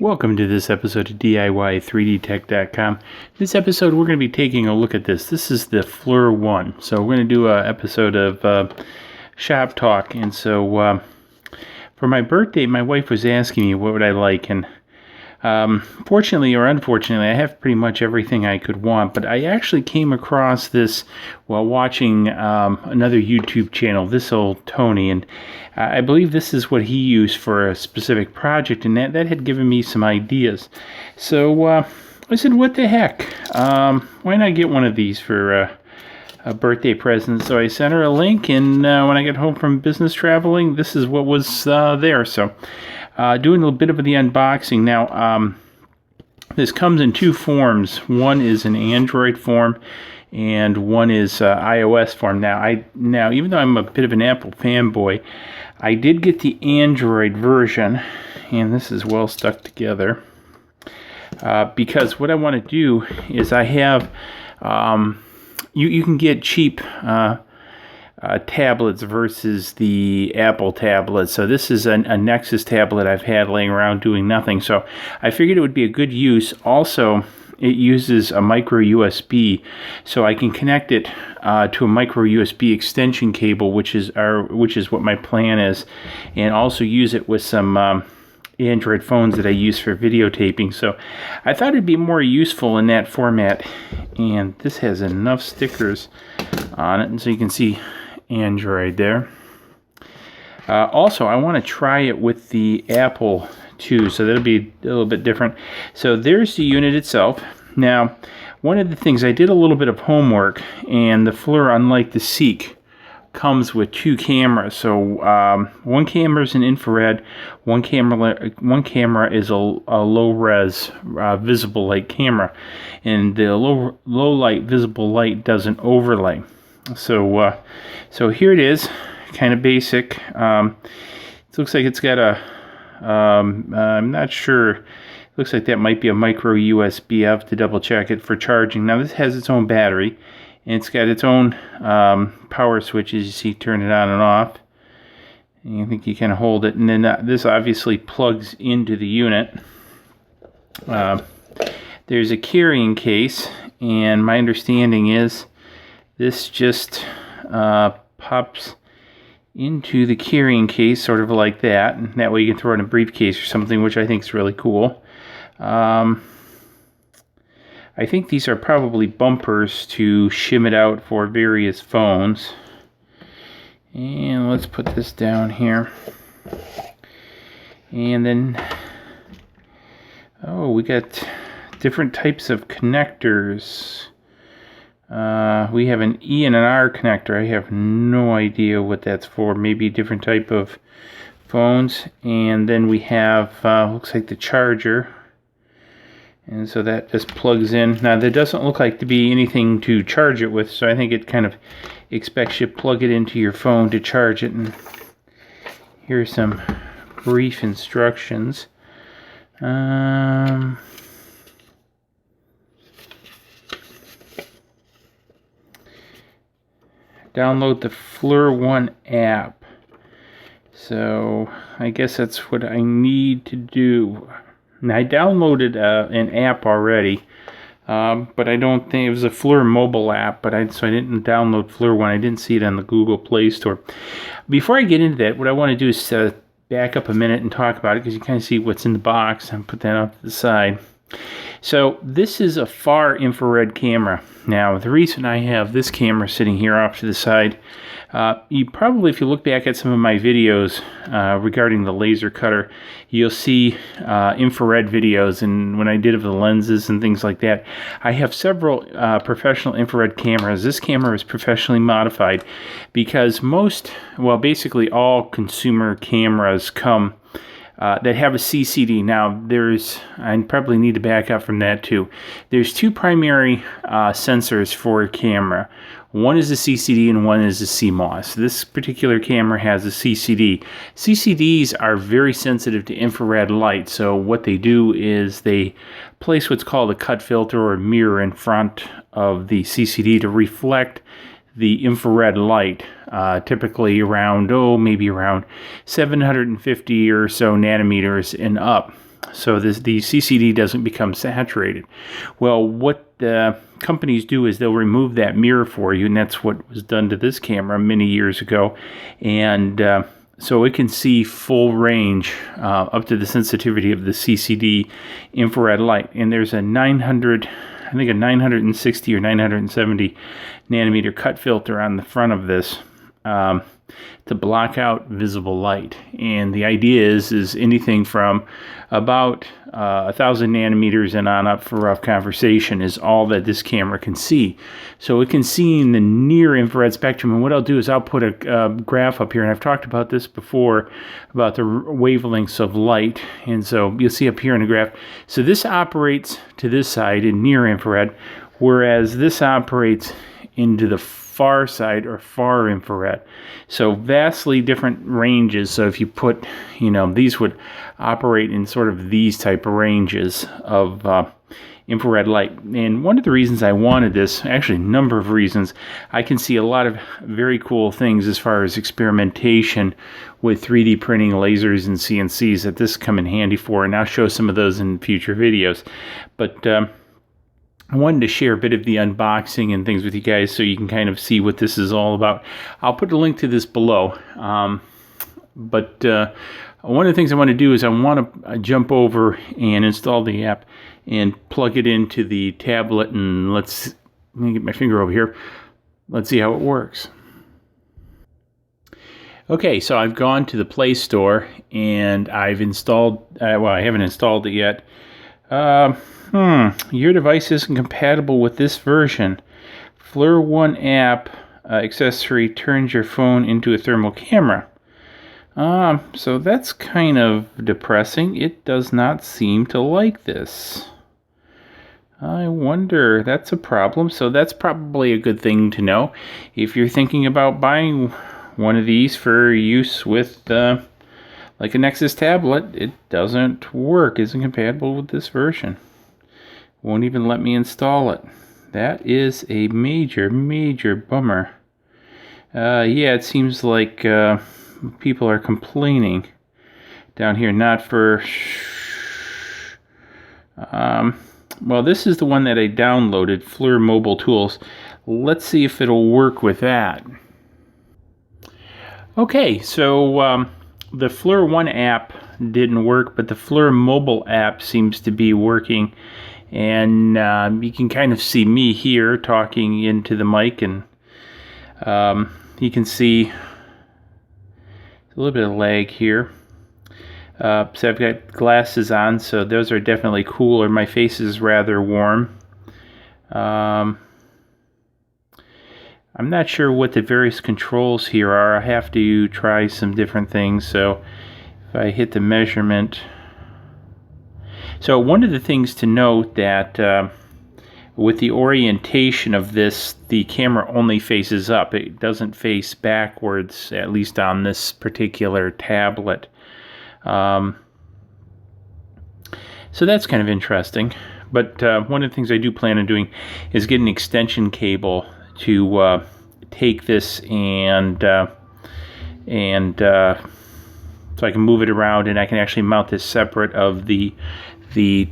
Welcome to this episode of DIY3DTech.com. This episode we're going to be taking a look at this. This is the Flir-one. So we're going to do an episode of shop talk. And so for my birthday, my wife was asking me what would I like. And fortunately or unfortunately, I have pretty much everything I could want. But I actually came across this while watching another YouTube channel, This Old Tony. And I believe this is what he used for a specific project, and that had given me some ideas. So I said, what the heck? Why not get one of these for a birthday present? So I sent her a link, and when I got home from business traveling, this is what was there. So doing a little bit of the unboxing. Now, this comes in two forms. One is an Android form, and one is iOS form. Now, even though I'm a bit of an Apple fanboy, I did get the Android version, and this is well stuck together, because what I want to do is I have, you can get cheap tablets versus the Apple tablet. So this is a Nexus tablet I've had laying around doing nothing. So I figured it would be a good use. Also, it uses a micro USB, so I can connect it to a micro USB extension cable, which is what my plan is, and also use it with some Android phones that I use for videotaping. So I thought it'd be more useful in that format, and this has enough stickers on it, and so you can see Android there. Also, I want to try it with the Apple too, so that'll be a little bit different. So there's the unit itself. Now, one of the things, I did a little bit of homework, and the Flir, unlike the Seek, comes with two cameras. So one camera is an infrared, one camera is a low res visible light camera, and the low light visible light does an overlay. So so here it is, kind of basic. It looks like it's got a I'm not sure. Looks like that might be a micro USB. I have to double check it for charging. Now this has its own battery, and it's got its own power switches. You see, turn it on and off. And I think you kind of hold it, and then this obviously plugs into the unit. There's a carrying case, and my understanding is this just pops into the carrying case, sort of like that, and that way you can throw it in a briefcase or something, which I think is really cool. I think these are probably bumpers to shim it out for various phones. And let's put this down here. And then, oh, we got different types of connectors. We have an E and an R connector. I have no idea what that's for. Maybe a different type of phones. And then we have, looks like the charger. And so that just plugs in. Now, there doesn't look like to be anything to charge it with, so I think it kind of expects you to plug it into your phone to charge it. And here's some brief instructions. Download the Flir-one app. So I guess that's what I need to do. Now, I downloaded an app already, but I don't think it was a Flir mobile app. So I didn't download Flir-one. I didn't see it on the Google Play Store. Before I get into that, what I want to do is back up a minute and talk about it, because you kind of see what's in the box, and put that off to the side. So this is a far infrared camera. Now, the reason I have this camera sitting here off to the side, you probably, if you look back at some of my videos regarding the laser cutter, you'll see infrared videos, and when I did of the lenses and things like that. I have several professional infrared cameras. This camera is professionally modified because basically all consumer cameras come that have a CCD. Now, I probably need to back up from that too. There's two primary sensors for a camera. One is a CCD and one is a CMOS. This particular camera has a CCD. CCDs are very sensitive to infrared light, so what they do is they place what's called a cut filter or a mirror in front of the CCD to reflect the infrared light, typically around, maybe around 750 or so nanometers and up. so the CCD doesn't become saturated. Well, what companies do is they'll remove that mirror for you, and that's what was done to this camera many years ago, and so it can see full range up to the sensitivity of the CCD infrared light. And there's a 960 or 970 nanometer cut filter on the front of this to block out visible light. And the idea is anything from about 1,000 nanometers and on up for rough conversation is all that this camera can see. So it can see in the near infrared spectrum. And what I'll do is I'll put a graph up here, and I've talked about this before, about the wavelengths of light. And so you'll see up here in the graph. So this operates to this side in near infrared, whereas this operates into the far side or far infrared. So vastly different ranges. So if you put, these would operate in sort of these type of ranges of infrared light. And one of the reasons I wanted this, actually a number of reasons, I can see a lot of very cool things as far as experimentation with 3D printing, lasers, and CNCs that this come in handy for, and I'll show some of those in future videos. But I wanted to share a bit of the unboxing and things with you guys so you can kind of see what this is all about. I'll put a link to this below. But one of the things I want to do is I want to jump over and install the app and plug it into the tablet, and let me get my finger over here. Let's see how it works. Okay, so I've gone to the Play Store and I've installed, well, I haven't installed it yet. Your device isn't compatible with this version. Flir-one app accessory turns your phone into a thermal camera. So that's kind of depressing. It does not seem to like this. I wonder, that's a problem. So that's probably a good thing to know. If you're thinking about buying one of these for use with like a Nexus tablet, it doesn't work, isn't compatible with this version. Won't even let me install it. That is a major, major bummer. Yeah, it seems like people are complaining down here, not for... well, this is the one that I downloaded, Flir Mobile Tools. Let's see if it'll work with that. Okay, so the Flir-one app didn't work, but the Flir Mobile app seems to be working. And you can kind of see me here talking into the mic, and you can see a little bit of lag here. So I've got glasses on, so those are definitely cooler. My face is rather warm. I'm not sure what the various controls here are. I have to try some different things. So if I hit the measurement... So one of the things to note that with the orientation of this, the camera only faces up. It doesn't face backwards, at least on this particular tablet. So that's kind of interesting. But one of the things I do plan on doing is get an extension cable to take this and so I can move it around, and I can actually mount this separate of the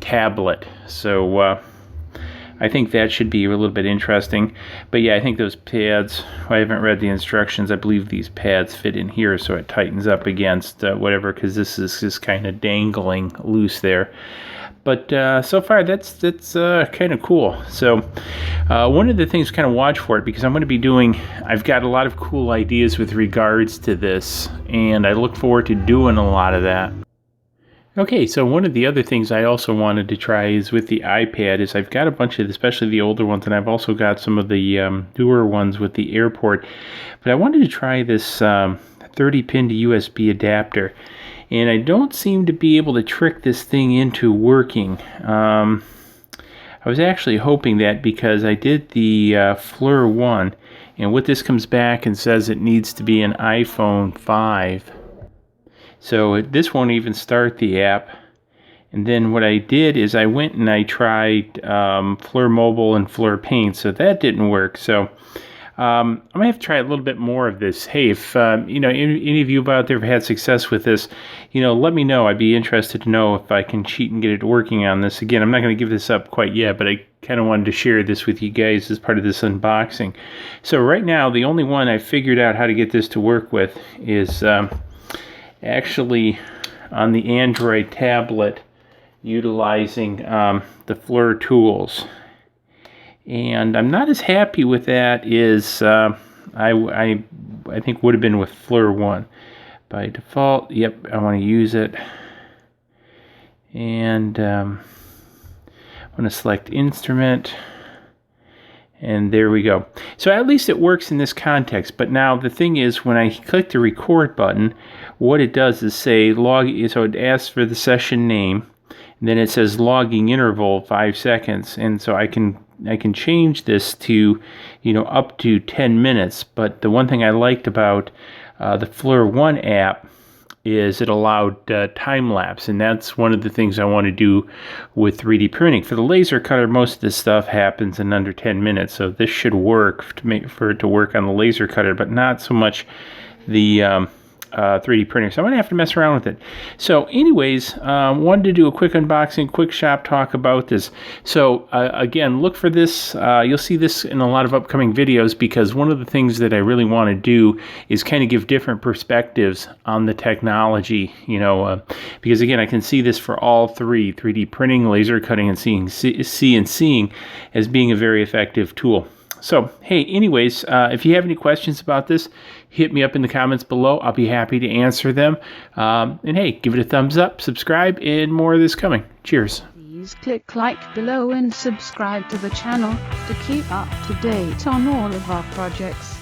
tablet. So I think that should be a little bit interesting. But yeah, I think those pads, I haven't read the instructions. I believe these pads fit in here so it tightens up against whatever, because this is just kind of dangling loose there. But so far that's kind of cool. So one of the things to kind of watch for it, because I'm going to be doing, I've got a lot of cool ideas with regards to this, and I look forward to doing a lot of that. Okay, so one of the other things I also wanted to try is with the iPad is I've got a bunch of, especially the older ones, and I've also got some of the newer ones with the AirPort. But I wanted to try this 30-pin to USB adapter, and I don't seem to be able to trick this thing into working. I was actually hoping that, because I did the Flir-one, and what this comes back and says it needs to be an iPhone 5. So this won't even start the app. And then what I did is I went and I tried Flir Mobile and Flir Paint, so that didn't work. So I might have to try a little bit more of this. Hey, if any of you out there have had success with this, let me know. I'd be interested to know if I can cheat and get it working on this. Again, I'm not going to give this up quite yet, but I kind of wanted to share this with you guys as part of this unboxing. So right now, the only one I figured out how to get this to work with is actually on the Android tablet, utilizing the Flir tools. And I'm not as happy with that as I think would have been with Flir-one. By default, yep, I want to use it. And I'm going to select Instrument. And there we go. So at least it works in this context. But now the thing is, when I click the record button, what it does is say log. So it asks for the session name, and then it says logging interval 5 seconds. And so I can change this to, up to 10 minutes. But the one thing I liked about the Flir-one app is it allowed time lapse, and that's one of the things I want to do with 3D printing. For the laser cutter, most of this stuff happens in under 10 minutes, so this should work for it to work on the laser cutter, but not so much the 3D printer. So I'm going to have to mess around with it. So anyways, wanted to do a quick unboxing, quick shop talk about this. So again, look for this. You'll see this in a lot of upcoming videos, because one of the things that I really want to do is kind of give different perspectives on the technology, because again, I can see this for all three: 3D printing, laser cutting, and CNCing as being a very effective tool. So, hey, anyways, if you have any questions about this, hit me up in the comments below. I'll be happy to answer them. And hey, give it a thumbs up, subscribe, and more of this coming. Cheers. Please click like below and subscribe to the channel to keep up to date on all of our projects.